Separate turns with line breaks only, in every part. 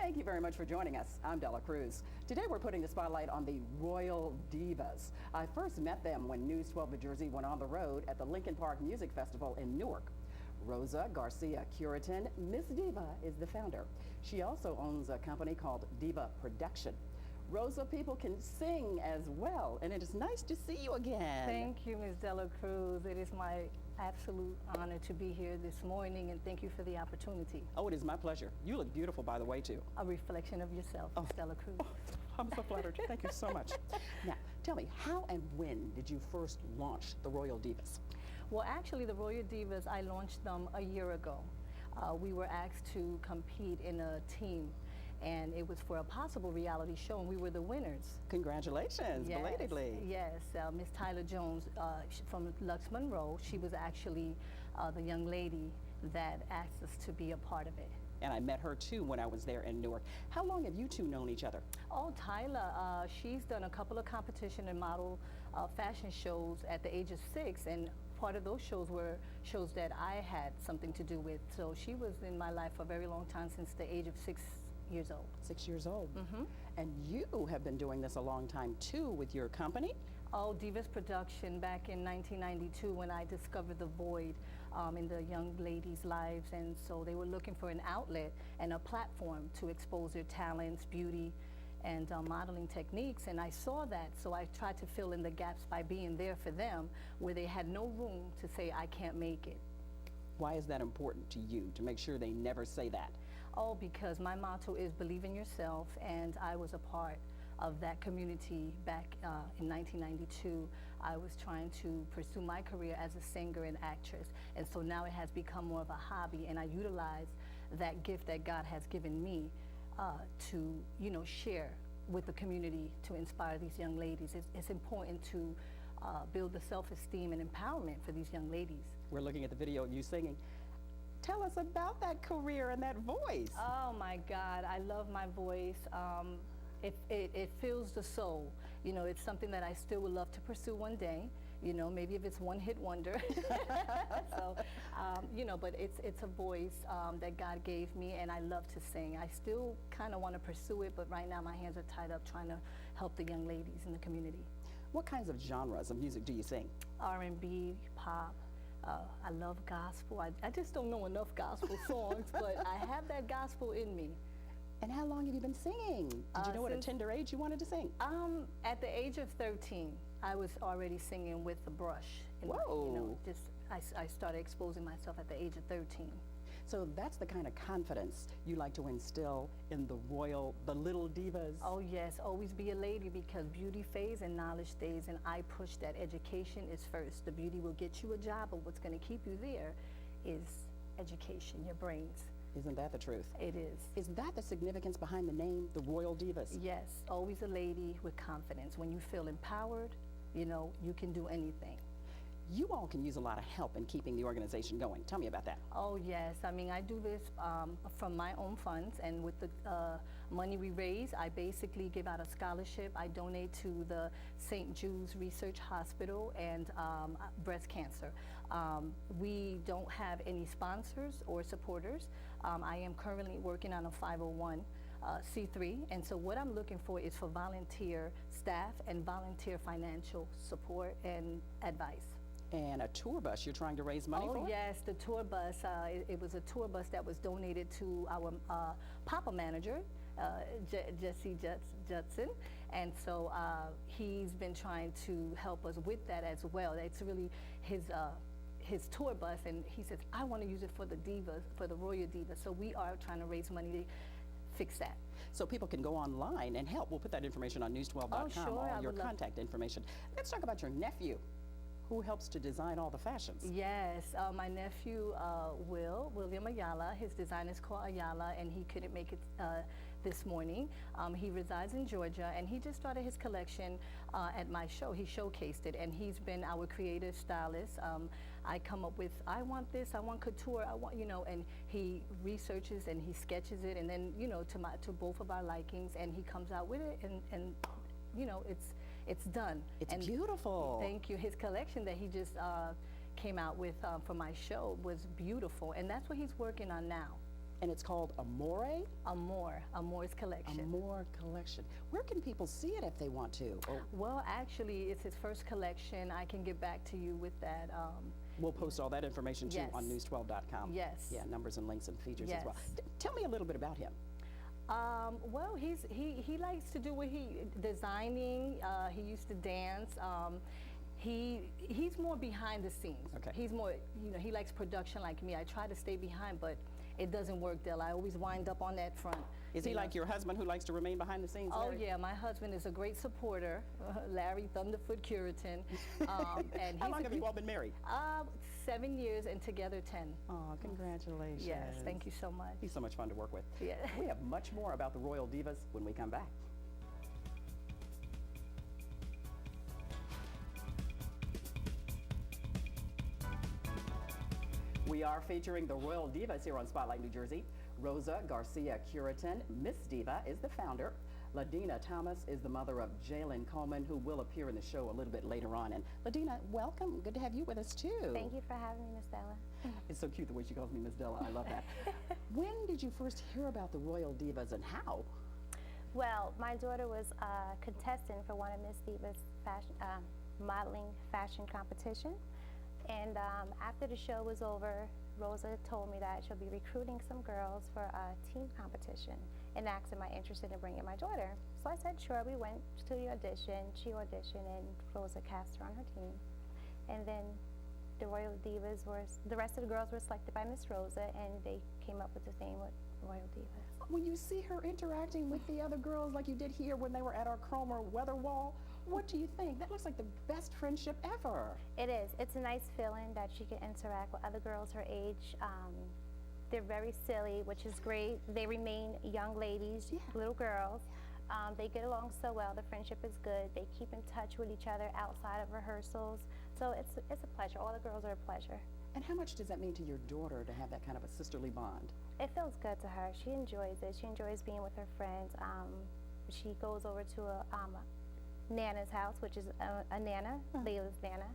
Thank you very much for joining us. I'm Della Cruz. Today we're putting the spotlight on the Royal Divas. I first met them when News 12 New Jersey went on the road at the Lincoln Park Music Festival in Newark. Rosa Garcia Curitan, Miss Diva, is the founder. She also owns a company called Diva Production. Rosa, people can sing as well, and it is nice to see you again.
Thank you, Ms. Della Cruz. It is my absolute honor to be here this morning, and thank you for the opportunity.
Oh, it is my pleasure. You look beautiful, by the way, too.
A reflection of yourself, Ms. Della Cruz.
Oh, I'm so flattered. Thank you so much. Now, tell me, how and when did you first launch the Royal Divas?
Well, actually, the Royal Divas, I launched them a year ago. We were asked to compete in a team, and it was for a possible reality show, and we were the winners.
Congratulations,
yes,
belatedly.
Yes, Miss Tyler Jones from Lux Monroe, she was actually the young lady that asked us to be a part of it.
And I met her too when I was there in Newark. How long have you two known each other?
Oh, Tyler, she's done a couple of competition and model fashion shows at the age of 6, and part of those shows were shows that I had something to do with. So she was in my life for a very long time, since the age of 6 years old.
6 years old.
Mm-hmm.
And you have been doing this a long time too with your company?
Oh, Divas Production back in 1992, when I discovered the void in the young ladies' lives, and so they were looking for an outlet and a platform to expose their talents, beauty, and modeling techniques, and I saw that, so I tried to fill in the gaps by being there for them where they had no room to say, I can't make it.
Why is that important to you, to make sure they never say that?
Oh, because my motto is believe in yourself, and I was a part of that community back in 1992. I was trying to pursue my career as a singer and actress, and so now it has become more of a hobby, and I utilize that gift that God has given me to, share with the community to inspire these young ladies. It's important to build the self-esteem and empowerment for these young ladies.
We're looking at the video of you singing. Tell us about that career and that voice.
Oh my God, I love my voice. It fills the soul. It's something that I still would love to pursue one day. Maybe if it's one hit wonder. So, but it's a voice that God gave me, and I love to sing. I still kind of want to pursue it, but right now my hands are tied up trying to help the young ladies in the community.
What kinds of genres of music do you sing?
R&B, pop. I love gospel. I just don't know enough gospel songs, but I have that gospel in me.
And how long have you been singing? Did you know at a tender age you wanted to sing?
At the age of 13, I was already singing with the brush. And,
Whoa!
I started exposing myself at the age of 13.
So that's the kind of confidence you like to instill in the little divas?
Oh yes, always be a lady, because beauty fades and knowledge stays, and I push that education is first. The beauty will get you a job, but what's going to keep you there is education, your brains.
Isn't that the truth?
It is.
Is that the significance behind the name, the Royal Divas?
Yes, always a lady with confidence. When you feel empowered, you can do anything.
You all can use a lot of help in keeping the organization going. Tell me about that.
Oh yes, I mean, I do this from my own funds, and with the money we raise, I basically give out a scholarship. I donate to the St. Jude's Research Hospital and breast cancer. We don't have any sponsors or supporters. I am currently working on a 501c3, and so what I'm looking for is for volunteer staff and volunteer financial support and advice.
And a tour bus you're trying to raise money for?
Oh yes, the tour bus. It was a tour bus that was donated to our Papa manager, Jesse Judson, and so he's been trying to help us with that as well. It's really his tour bus, and he says, I want to use it for the divas, for the Royal Divas. So we are trying to raise money to fix that.
So people can go online and help. We'll put that information on news12.com,
Oh, sure,
all your contact information. Let's talk about your nephew, who helps to design all the fashions.
Yes, my nephew, William Ayala. His design is called Ayala, and he couldn't make it this morning. He resides in Georgia, and he just started his collection at my show. He showcased it, and he's been our creative stylist. I come up with, I want this, I want couture, I want, and he researches and he sketches it, and then, to both of our likings, and he comes out with it, and it's done.
It's beautiful.
Thank you. His collection that he just came out with for my show was beautiful, and that's what he's working on now.
And it's called Amore?
Amore's collection.
Amore collection. Where can people see it if they want to? Or
Well, actually, it's his first collection. I can get back to you with that.
we'll post all that information too
Yes.
on news12.com.
Yes.
Yeah, numbers and links and features as
Yes.
well. Tell me a little bit about him.
Well, he likes to do what designing. He used to dance. He's more behind the scenes.
Okay.
He's more, he likes production like me. I try to stay behind, but it doesn't work, Del. I always wind up on that front.
Is he like your husband who likes to remain behind the scenes?
Oh
Larry?
yeah, my husband is a great supporter, Larry Thunderfoot Curitan. And
How long have you all been married?
7 years and together 10.
Oh, congratulations.
Yes, thank you so much.
He's so much fun to work with.
Yeah.
We have much more about the Royal Divas when we come back. We are featuring the Royal Divas here on Spotlight New Jersey. Rosa Garcia Curitan, Miss Diva, is the founder. Ladina Thomas is the mother of Jalen Coleman, who will appear in the show a little bit later on. And Ladina, welcome. Good to have you with us too.
Thank you for having me, Miss Della.
It's so cute the way she calls me Miss Della. I love that. When did you first hear about the Royal Divas and how?
Well, my daughter was a contestant for one of Miss Diva's modeling fashion competition. And after the show was over, Rosa told me that she'll be recruiting some girls for a team competition and asked am I interested in bringing my daughter. So I said sure. We went to the audition. She auditioned and Rosa cast her on her team. And then the Royal Divas the rest of the girls were selected by Miss Rosa and they came up with the name with Royal Divas.
When you see her interacting with the other girls like you did here when they were at our Cromer weather wall, what do you think? That looks like the best friendship ever.
It is. It's a nice feeling that she can interact with other girls her age. They're very silly, which is great. They remain young ladies, little girls. They get along so well. The friendship is good. They keep in touch with each other outside of rehearsals. So it's a pleasure. All the girls are a pleasure.
And how much does that mean to your daughter to have that kind of a sisterly bond?
It feels good to her. She enjoys it. She enjoys being with her friends. She goes over to a Nana's house, which is a Nana, Layla's Nana.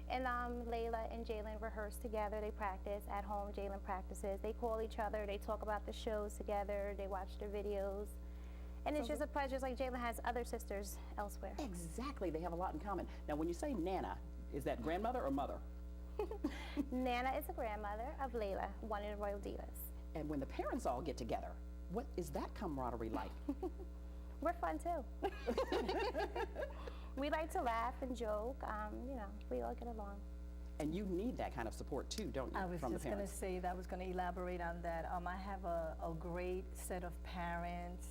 And Layla and Jalen rehearse together. They practice at home. Jalen practices. They call each other. They talk about the shows together. They watch their videos. And it's just a pleasure. It's like Jalen has other sisters elsewhere.
Exactly. They have a lot in common. Now, when you say Nana, is that grandmother or mother?
Nana is the grandmother of Layla, one of the Royal Divas.
And when the parents all get together, what is that camaraderie like?
We're fun too. We like to laugh and joke. We all get along.
And you need that kind of support too, don't you,
I was
from the
just going to
parents?
say that. I was going to elaborate on that. I have a great set of parents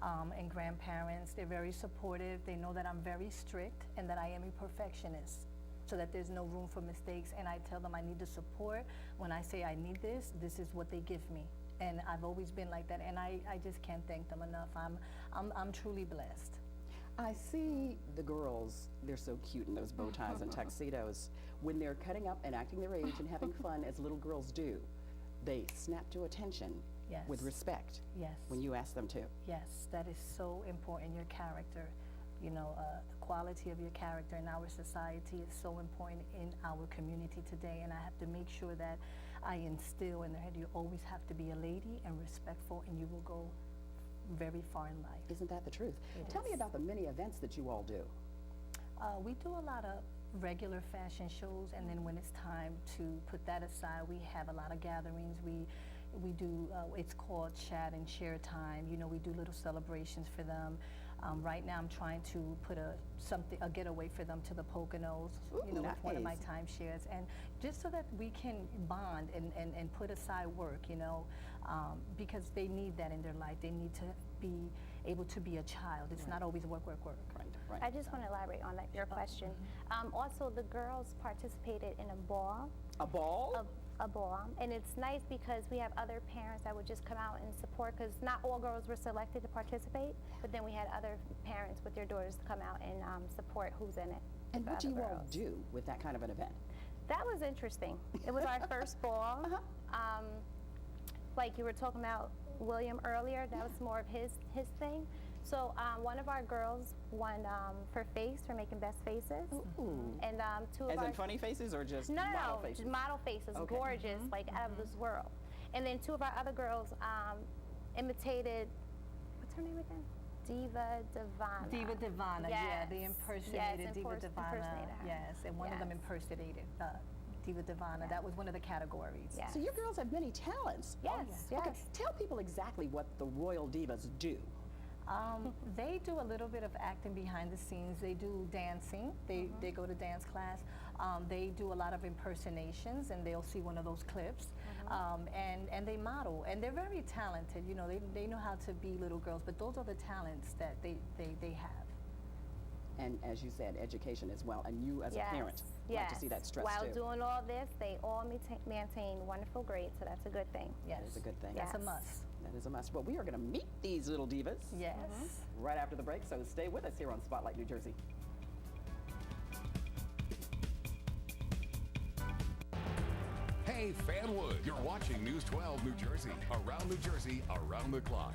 and grandparents. They're very supportive. They know that I'm very strict and that I am a perfectionist, so that there's no room for mistakes. And I tell them I need the support. When I say I need this, this is what they give me. And I've always been like that, and I just can't thank them enough. I'm truly blessed.
I see the girls, they're so cute in those bow ties and tuxedos. When they're cutting up and acting their age and having fun, as little girls do, they snap to attention
Yes.
with respect
Yes.
when you ask them to.
Yes, that is so important. Your character, the quality of your character in our society is so important in our community today, and I have to make sure that I instill in their head, you always have to be a lady and respectful, and you will go very far in life.
Isn't that the truth?
It
Tell me
is.
about the many events that you all do.
We do a lot of regular fashion shows, and then when it's time to put that aside, we have a lot of gatherings. We do, it's called chat and share time. We do little celebrations for them. Right now I'm trying to put a getaway for them to the Poconos,
Ooh,
with one of my
nice.
timeshares, and just so that we can bond and put aside work, because they need that in their life. They need to be able to be a child. It's not always work, work, work.
Right.
I just want to elaborate on your question. Also, the girls participated in a ball.
A ball?
A ball, and it's nice because we have other parents that would just come out and support, because not all girls were selected to participate, but then we had other parents with their daughters come out and support who's in it.
And
the
what do
other
you all
girls.
do with that kind of an event?
That was interesting. It was our first ball. Like you were talking about William earlier, that was more of his thing. So one of our girls won for making best faces.
Ooh.
And two of
As
our
in funny faces or just
no,
model faces?
just model faces,
Okay.
gorgeous, like out of this world. And then two of our other girls imitated, what's her name again? Divana.
Diva Divana, yeah, they impersonated Diva Divana.
Impersonated her.
Yes, and one of them impersonated Diva Divana. That was one of the categories.
Yeah.
So you girls have many talents.
Yes, yes.
Okay, tell people exactly what the Royal Divas do.
They do a little bit of acting behind the scenes. They do dancing. They go to dance class. They do a lot of impersonations, and they'll see one of those clips. And they model, and they're very talented. You know, they know how to be little girls, but those are the talents that they have.
And as you said, education as well. And you as a parent like to see that stress
While
too.
doing all this, they all maintain wonderful grades, so that's a good thing.
Yes,
That is a good thing.
That's
Yes.
a must.
That is a must. Well, we are going to meet these little divas
Yes.
right after the break, so stay with us here on Spotlight New Jersey.
Hey, Fanwood, you're watching News 12 New Jersey. Around New Jersey, around the clock.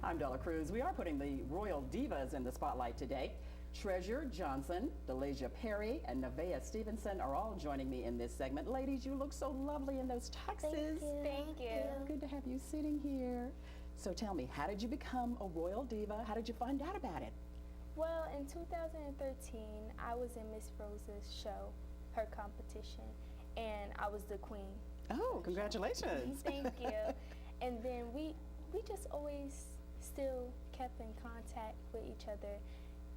I'm Della Cruz. We are putting the Royal Divas in the spotlight today. Treasure Johnson, Delasia Perry, and Nevaeh Stevenson are all joining me in this segment. Ladies, you look so lovely in those tuxes.
Thank you.
Good to have you sitting here. So tell me, how did you become a Royal Diva? How did you find out about it?
Well, in 2013, I was in Miss Rosa's show, her competition, and I was the queen.
Oh, congratulations.
Thank you. And then we just always still kept in contact with each other.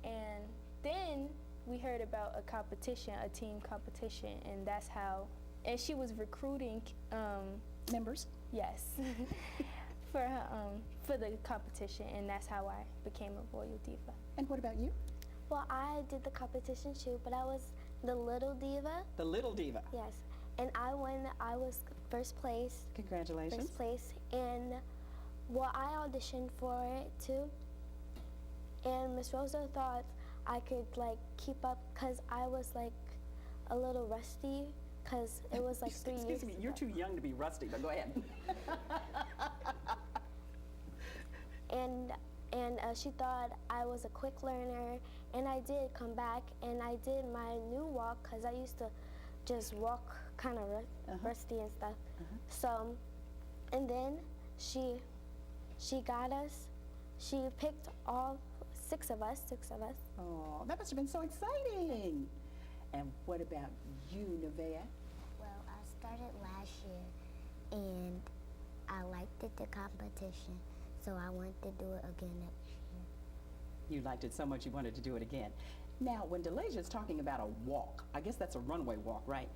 And then we heard about a competition, a team competition, and that's how, and she was recruiting,
Members?
yes, for the competition, and that's how I became a Royal Diva.
And what about you?
Well, I did the competition too, but I was the little diva.
The Little Diva.
Yes, and I was first place.
Congratulations.
First place, and well, I auditioned for it too. And Miss Rosa thought I could like keep up because I was like a little rusty because it was like 3 years.
Excuse me, you're too young to be rusty, but go ahead.
And she thought I was a quick learner, and I did come back and I did my new walk because I used to just walk kind of rusty and stuff. So, and then she got us. She picked all six of us.
Oh, that must have been so exciting. And what about you, Nevaeh?
Well, I started last year, and I liked the competition, so I wanted to do it again next year.
You liked it so much you wanted to do it again. Now, when Delasia is talking about a walk, I guess that's a runway walk, right?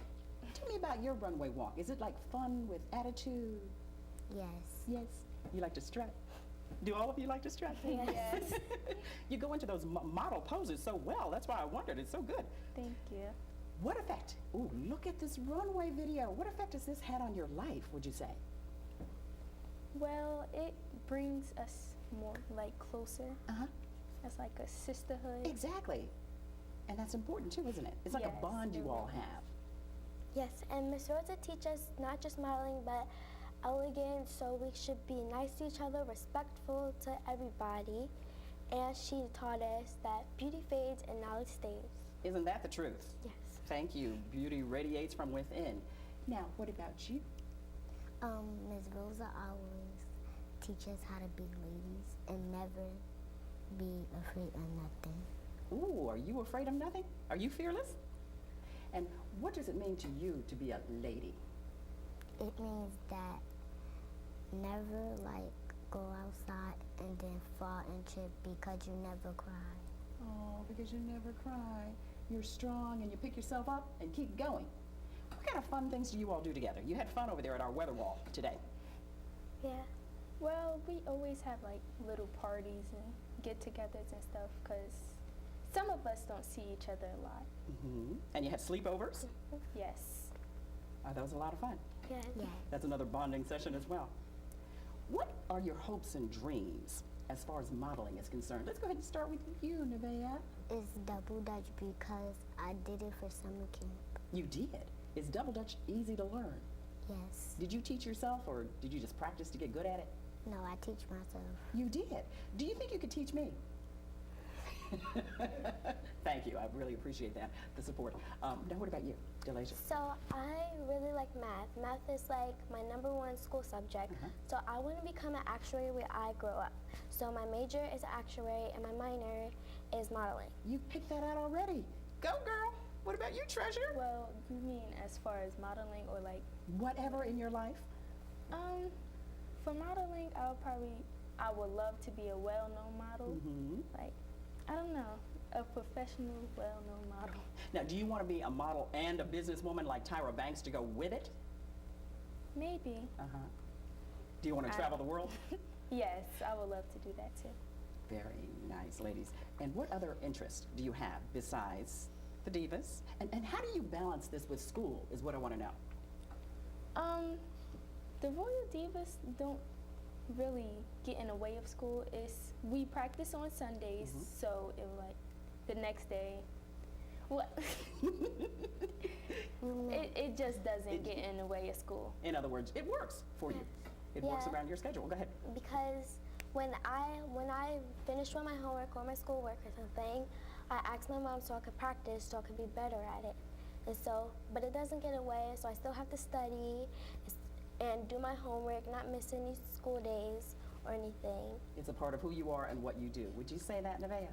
Tell me about your runway walk. Is it like fun with attitude?
Yes.
Yes. You like to strut? Do all of you like to strut?
Yes.
You go into those model poses so well. That's why I wondered. It's so good.
Thank you.
What effect? Ooh, look at this runway video. What effect has this had on your life, would you say?
Well, it brings us more like closer.
Uh-huh.
It's like a sisterhood.
Exactly. And that's important too, isn't it? It's like
Yes,
a bond you
it
all
really is.
have.
Yes, and Miss Rosa teaches us not just modeling, but elegant, so we should be nice to each other, respectful to everybody. And she taught us that beauty fades and knowledge stays.
Isn't that the truth?
Yes.
Thank you. Beauty radiates from within. Now, what about you?
Ms. Rosa always teaches how to be ladies and never be afraid of nothing.
Ooh, are you afraid of nothing? Are you fearless? And what does it mean to you to be a lady?
It means that never like go outside and then fall and trip because you never cry.
Oh, because you never cry. You're strong and you pick yourself up and keep going. What kind of fun things do you all do together? You had fun over there at our weather wall today.
Yeah.
Well, we always have like little parties and get-togethers and stuff because some of us don't see each other a lot.
And you have sleepovers?
Yes.
Are those a lot of fun?
Yeah.
Yes.
That's another bonding session as well. What are your hopes and dreams as far as modeling is concerned? Let's go ahead and start with you, Nevaeh.
It's double dutch because I did it for summer camp.
You did. Is double dutch easy to learn?
Yes.
Did you teach yourself or did you just practice to get good at it?
No, I teach myself.
You did. Do you think you could teach me? Thank you. I really appreciate that, the support. Now, what about you, Delasia?
So I really like math. Math is like my #1 school subject. So I want to become an actuary when I grow up. So my major is actuary and my minor is modeling.
You picked that out already. Go, girl. What about you, Treasure?
Well, you mean as far as modeling or like?
Whatever in your life.
For modeling, I would love to be a well-known model. Like, I don't know, a professional, well-known model.
Now, do you want to be a model and a businesswoman like Tyra Banks to go with it?
Maybe.
Do you want to travel the world?
Yes, I would love to do that too.
Very nice, ladies. And what other interests do you have besides the Divas? And how do you balance this with school is what I want to know.
The Royal Divas don't really get in the way of school. We practice on Sundays, so it was like the next day. Well, it just doesn't get in the way of school.
In other words, it works for you. It works around your schedule. Go ahead.
Because when I finish with my homework or my schoolwork or something, I asked my mom so I could practice, so I could be better at it. And so, but it doesn't get away, so I still have to study and do my homework, not miss any school days or anything.
It's a part of who you are and what you do. Would you say that, Nevaeh?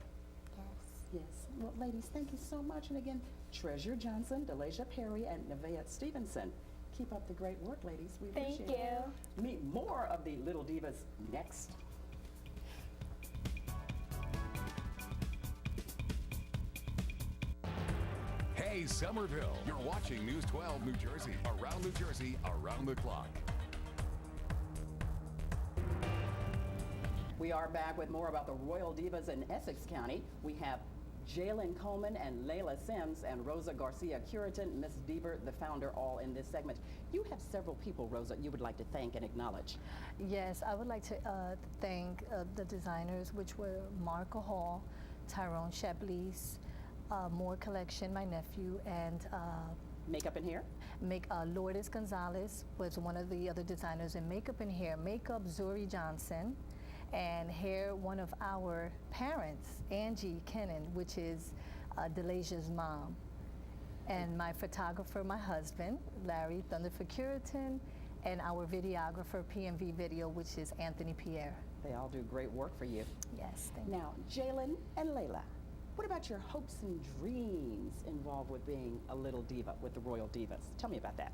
Yes.
Yes. Well, ladies, thank you so much. And again, Treasure Johnson, Delasia Perry, and Nevaeh Stevenson. Keep up the great work, ladies. We appreciate it.
Thank you.
Meet more of the Little Divas next.
Hey, Somerville, you're watching News 12 New Jersey. Around New Jersey, around the clock.
We are back with more about the Royal Divas in Essex County. We have Jalen Coleman and Layla Sims and Rosa Garcia Curitan, Miss Bieber, the founder, all in this segment. You have several people, Rosa, you would like to thank and acknowledge.
Yes, I would like to thank the designers, which were Marco Hall, Tyrone Chablis, Moore Collection, my nephew, and
Makeup and hair?
Lourdes Gonzalez was one of the other designers in makeup and hair. Makeup, Zuri Johnson, and hair, one of our parents, Angie Kennan, which is Delasia's mom. And my photographer, my husband, Larry Thunderford Curitan, and our videographer, PMV Video, which is Anthony Pierre.
They all do great work for you.
Yes, thank you.
Now, Jalen and Layla, what about your hopes and dreams involved with being a little diva with the Royal Divas? Tell me about that.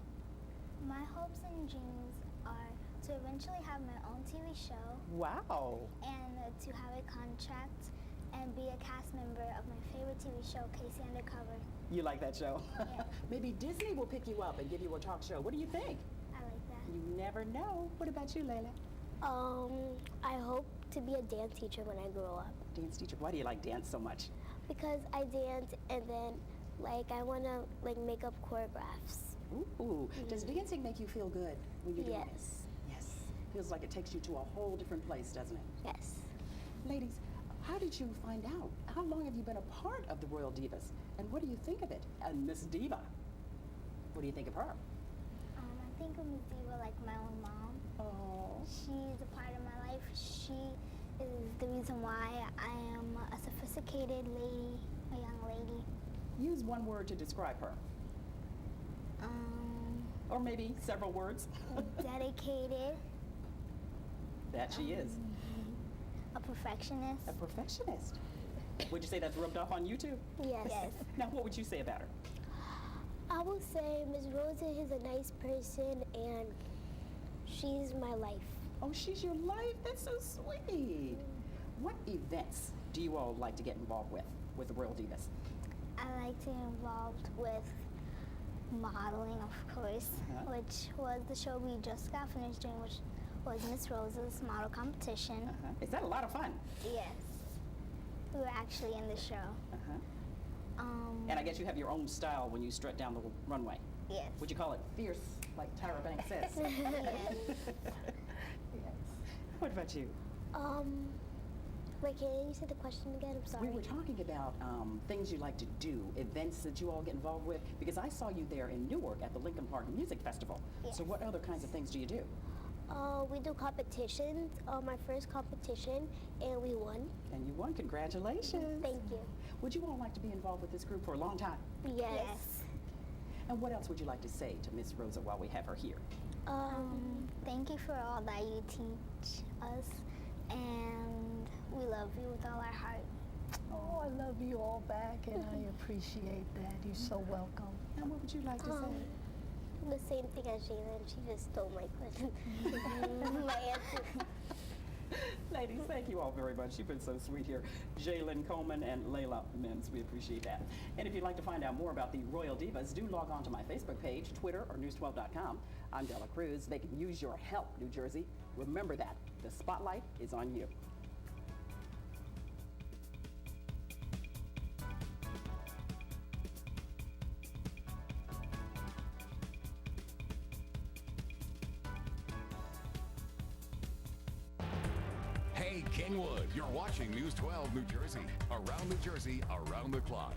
My hopes and dreams are to eventually have my own TV show
Wow.
and to have a contract and be a cast member of my favorite TV show, Casey Undercover.
You like that show?
Yeah.
Maybe Disney will pick you up and give you a talk show. What do you think?
I like that.
You never know. What about you, Layla?
I hope to be a dance teacher when I grow up.
Dance teacher. Why do you like dance so much?
Because I dance and then I want to make up choreographs.
Ooh. Does dancing make you feel good when you're doing it?
Yes.
Yes. Feels like it takes you to a whole different place, doesn't it?
Yes.
Ladies, how did you find out? How long have you been a part of the Royal Divas? And what do you think of it? And Miss Diva, what do you think of her?
I think of Miss Diva like my own mom.
Oh.
She's a part of my life. She is the reason why I am a sophisticated lady, a young lady.
Use one word to describe her. Or maybe several words.
Dedicated.
That she is.
A perfectionist.
A perfectionist. Would you say that's rubbed off on you too?
Yes.
Yes.
Now, what would you say about her?
I will say Miss Rosa is a nice person and she's my life.
Oh, she's your life? That's so sweet. What events do you all like to get involved with the Royal Divas?
I like to get involved with modeling, of course, which was the show we just got finished doing, which was Miss Rosa's model competition.
Is that a lot of fun?
Yes. We were actually in the show.
And I guess you have your own style when you strut down the runway.
Yes.
Would you call it fierce, like Tyra Banks says?
Yes.
What about you?
Wait, can you say the question again? I'm sorry.
We were talking about things you like to do, events that you all get involved with, because I saw you there in Newark at the Lincoln Park Music Festival.
Yes.
So what other kinds of things do you do?
We do competitions. My first competition, and we won.
And you won. Congratulations.
Thank you.
Would you all like to be involved with this group for a long time?
Yes.
And what else would you like to say to Miss Rosa while we have her here?
Thank you for all that you teach us, and we love you with all our heart.
Oh, I love you all back, and I appreciate that. You're so welcome.
And what would you like to say?
The same thing as Jalen. She just stole my question. My answer.
Ladies, thank you all very much. You've been so sweet here. Jalen Coleman and Layla Mims, we appreciate that. And if you'd like to find out more about the Royal Divas, do log on to my Facebook page, Twitter, or news12.com. I'm Della Cruz. They can use your help, New Jersey. Remember that. The spotlight is on you.
Hey, Kingwood, you're watching News 12 New Jersey. Around New Jersey, around the clock.